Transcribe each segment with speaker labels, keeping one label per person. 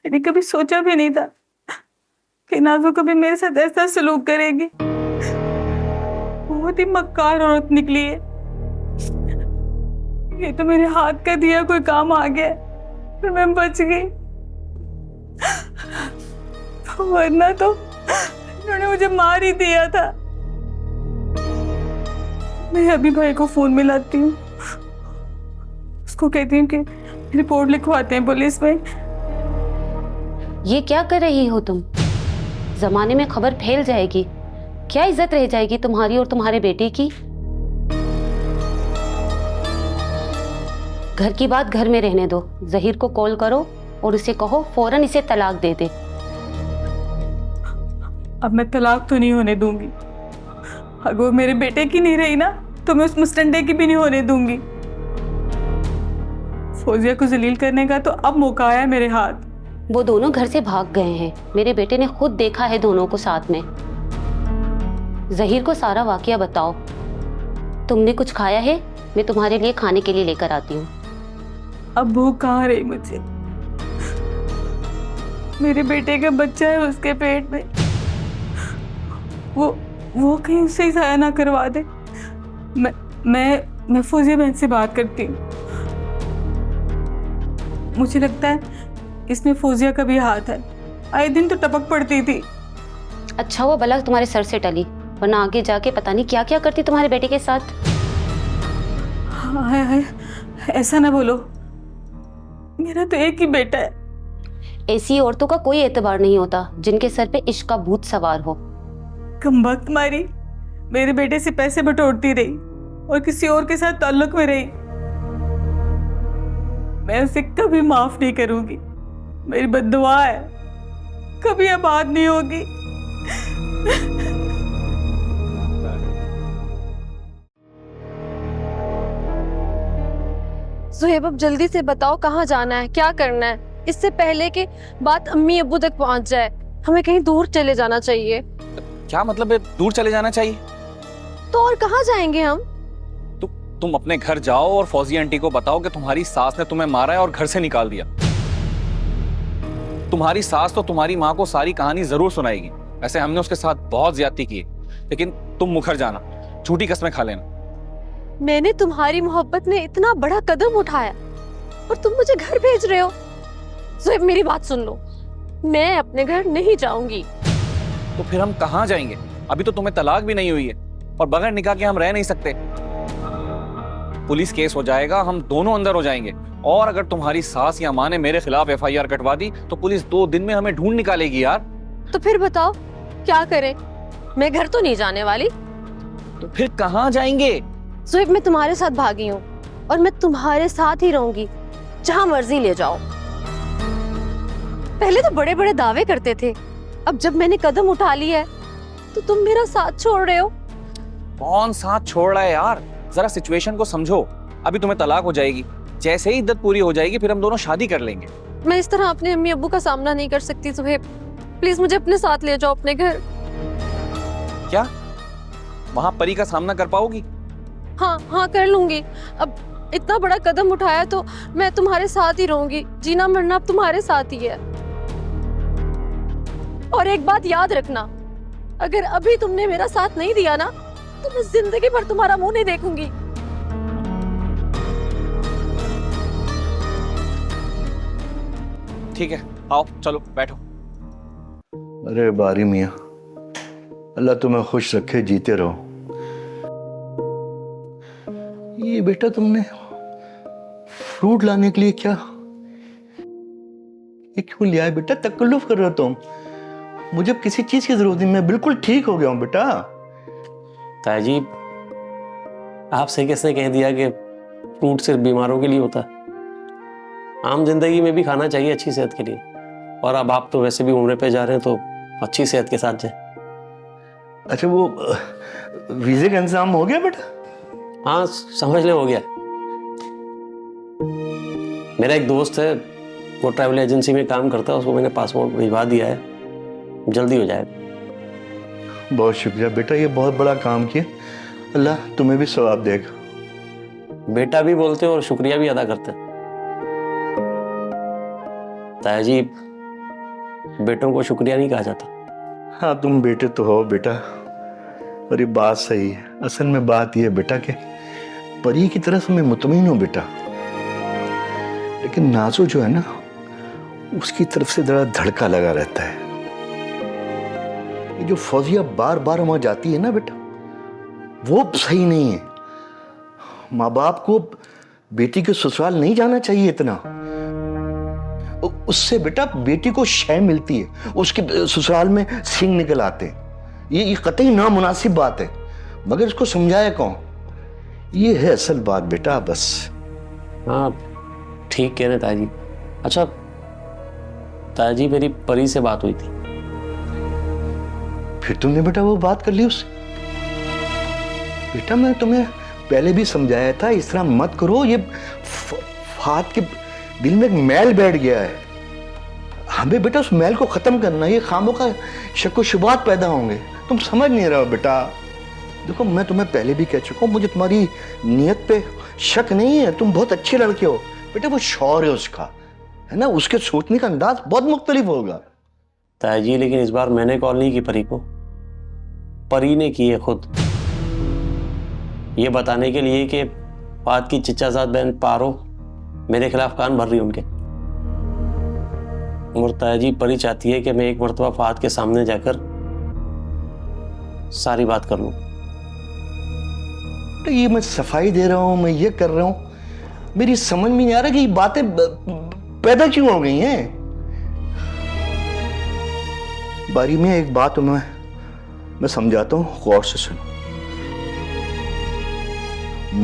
Speaker 1: मैंने कभी सोचा भी नहीं था कि नाज़ो कभी मेरे साथ ऐसा सलूक करेगी। बहुत ही मक्कार औरत निकली है। ये तो मेरे हाथ का दिया कोई काम आ गया, फिर मैं बच गई, वरना तो इन्होंने मुझे मार ही दिया था। मैं अभी भाई को फोन मिलाती हूँ, उसको कहती हूँ कि रिपोर्ट लिखवाते हैं पुलिस में।
Speaker 2: ये क्या कर रही हो तुम? जमाने में खबर फैल जाएगी, क्या इज्जत रह जाएगी तुम्हारी और तुम्हारे बेटे की। घर की बात घर में रहने दो। जहीर को कॉल करो और उसे कहो फौरन इसे तलाक दे दे।
Speaker 1: अब मैं तलाक तो नहीं होने दूंगी। अगर वो मेरे बेटे की नहीं रही ना, तो मैं उस मुस्टंडे की भी नहीं होने दूंगी। फौजिया को जलील करने का तो अब मौका आया मेरे हाथ।
Speaker 2: वो दोनों घर से भाग गए हैं, मेरे बेटे ने खुद देखा है दोनों को साथ में। जहीर को सारा वाकया बताओ। तुमने कुछ खाया है? मैं तुम्हारे लिए खाने के लिए लेकर आती हूँ।
Speaker 1: अब भूख कहाँ रही मुझे। मेरे बेटे का बच्चा है उसके पेट में, वो कहीं उससे ही जाया ना करवा दे। मैं फौजिया बहन से बात करती हूँ। मुझे लगता है इसमें फौजिया का भी हाथ है, आए दिन तो टपक पड़ती थी।
Speaker 2: अच्छा वो बला तुम्हारे सर से टली, वरना आगे जाके पता नहीं क्या क्या करती तुम्हारे बेटे के साथ।
Speaker 1: हाय हाय, ऐसा ना बोलो, मेरा तो एक ही बेटा है।
Speaker 2: ऐसी औरतों का कोई एतबार नहीं होता जिनके सर पे इश्क का भूत सवार हो।
Speaker 1: कमबख्त मारी, मेरे बेटे से पैसे बटोरती रही और किसी और के साथ ताल्लुक में रही। मैं उसे कभी माफ नहीं करूंगी। मेरी बद्दुआ है, कभी आबाद नहीं होगी।
Speaker 3: ज़ुहैब अब जल्दी से बताओ कहाँ जाना है, क्या करना है, इससे पहले कि बात अम्मी अब्बू तक पहुंच जाए। हमें कहीं दूर चले जाना चाहिए।
Speaker 4: क्या मतलब है दूर चले जाना चाहिए?
Speaker 3: तो और कहाँ जाएंगे हम?
Speaker 4: तुम अपने घर जाओ और फौजिया आंटी को बताओ कि तुम्हारी सास ने तुम्हें मारा है और घर से निकाल दिया। तुम्हारी सास तो तुम्हारी माँ को सारी कहानी जरूर सुनाएगी। वैसे हमने उसके साथ बहुत ज्यादती की, लेकिन तुम मुखर जाना, झूठी कस्में खा लेना।
Speaker 3: मैंने तुम्हारी मोहब्बत में इतना बड़ा कदम उठाया और तुम मुझे घर भेज रहे हो। ज़ुहैब मेरी बात सुन लो, मैं अपने घर नहीं जाऊंगी।
Speaker 4: तो फिर हम कहाँ जाएंगे? अभी तो तुम्हें तलाक भी नहीं हुई है और बगैर निकाह के हम रह नहीं सकते। पुलिस केस हो जाएगा, हम दोनों अंदर हो जाएंगे। और अगर तुम्हारी सास या माँ ने मेरे खिलाफ FIR कटवा दी तो पुलिस 2 दिन में हमें ढूंढ निकालेगी यार।
Speaker 3: तो फिर बताओ क्या करें? मैं घर तो नहीं जाने वाली।
Speaker 4: तो फिर कहाँ जाएंगे?
Speaker 3: ज़ुहैब मैं तुम्हारे साथ भागी हूँ और मैं तुम्हारे साथ ही रहूंगी, जहां मर्जी ले जाओ। पहले तो बड़े बड़े दावे करते थे, अब जब मैंने कदम उठा लिया है तो तुम मेरा साथ छोड़ रहे हो।
Speaker 4: कौन साथ छोड़ रहा है यार? जरा सिचुएशन को समझो। अभी तुम्हें तलाक हो जाएगी, जैसे ही इद्दत पूरी हो जाएगी फिर हम दोनों शादी कर लेंगे।
Speaker 3: मैं इस तरह अपने अम्मी अब्बू का सामना नहीं कर सकती ज़ुहैब, प्लीज मुझे अपने साथ ले जाओ अपने घर।
Speaker 4: क्या वहां परी का सामना कर पाओगी?
Speaker 3: हाँ हाँ कर लूंगी। अब इतना बड़ा कदम उठाया तो मैं तुम्हारे साथ ही रहूंगी, जीना मरना अब तुम्हारे साथ ही है। और एक बात याद रखना, अगर अभी तुमने मेरा साथ नहीं दिया ना तो मैं जिंदगी भर तुम्हारा मुंह नहीं देखूंगी।
Speaker 4: ठीक है, आओ चलो बैठो।
Speaker 5: अरे बारी मियाँ, अल्लाह तुम्हें खुश रखे, जीते रहो। ये बेटा तुमने फ्रूट लाने के लिए क्या ये क्यों लिया है बेटा? तकल्लुफ कर रहे हो तुम। मुझे किसी चीज की जरूरत नहीं, मैं बिल्कुल ठीक हो गया हूँ बेटा।
Speaker 6: ताजी आपसे किसने कह दिया कि फ्रूट सिर्फ बीमारों के लिए होता है? आम जिंदगी में भी खाना चाहिए अच्छी सेहत के लिए। और अब आप तो वैसे भी उम्र पे जा रहे हैं, तो अच्छी सेहत के साथ जाए।
Speaker 5: अच्छा वो वीजे का इंतजाम हो गया बेटा?
Speaker 6: हाँ समझ ले, हो गया। मेरा एक दोस्त है, वो ट्रैवल एजेंसी में काम करता है, उसको मैंने पासपोर्ट भिजवा दिया है, जल्दी हो जाएगा।
Speaker 5: बहुत शुक्रिया बेटा, ये बहुत बड़ा काम किया, अल्लाह तुम्हें भी सवाब देगा।
Speaker 6: बेटा भी बोलते हैं और शुक्रिया भी अदा करते हैं। ताया जी बेटों को शुक्रिया नहीं कहा जाता।
Speaker 5: हाँ, तुम बेटे तो हो बेटा, और ये बात सही है। असल में बात ये है बेटा कि परी की तरफ मैं मुतमईन हूँ बेटा, लेकिन नाजो जो है ना, उसकी तरफ से जरा धड़का लगा रहता है। ये जो फौजिया बार बार वहां जाती है ना बेटा, वो सही नहीं है। माँ बाप को बेटी के ससुराल नहीं जाना चाहिए इतना। उससे बेटा बेटी को शय मिलती है, उसके ससुराल में सींग निकल आते हैं। ये कतई नामुनासिब बात है, मगर इसको समझाया कौन? ये है असल बात बेटा, बस।
Speaker 6: हाँ ठीक कह रहे ताजी। अच्छा ताजी, मेरी परी से बात हुई थी।
Speaker 5: फिर तुमने बेटा वो बात कर ली उससे? बेटा मैं तुम्हें पहले भी समझाया था, इस तरह मत करो। ये फात के दिल में एक मैल बैठ गया है, हमें बेटा उस मैल को खत्म करना है। ये खामों का शक व शुबात पैदा होंगे, तुम समझ नहीं रहे हो बेटा। देखो मैं तुम्हें पहले भी कह चुका हूं, मुझे तुम्हारी नीयत पे शक नहीं है, तुम बहुत अच्छे लड़के हो बेटा। वो शौर है उसका, है ना, उसके सोचने का अंदाज बहुत मुख्तलिफ होगा।
Speaker 6: ताजी लेकिन इस बार मैंने कॉल नहीं की परी को, परी ने की है खुद, ये बताने के लिए कि फात की चिच्चाजाद बहन पारो मेरे खिलाफ कान भर रही उनके। और ताजी परी चाहती है कि मैं एक मरतबा फात के सामने जाकर सारी बात कर लूं।
Speaker 5: तो ये मैं सफाई दे रहा हूं, मैं ये कर रहा हूं, मेरी समझ में नहीं आ रहा कि ये बातें पैदा क्यों हो गई हैं। बारी में एक बात मैं समझाता हूं, गौर से सुनो।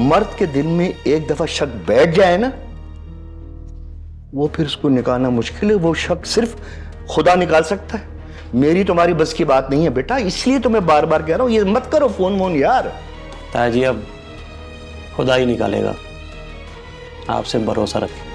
Speaker 5: मर्द के दिल में एक दफा शक बैठ जाए ना, वो फिर उसको निकालना मुश्किल है। वो शक सिर्फ खुदा निकाल सकता है, मेरी तुम्हारी बस की बात नहीं है बेटा। इसलिए तो मैं बार बार कह रहा हूं, ये मत करो फोन वोन यार।
Speaker 6: ताजी अब खुदा ही निकालेगा, आपसे भरोसा रखें।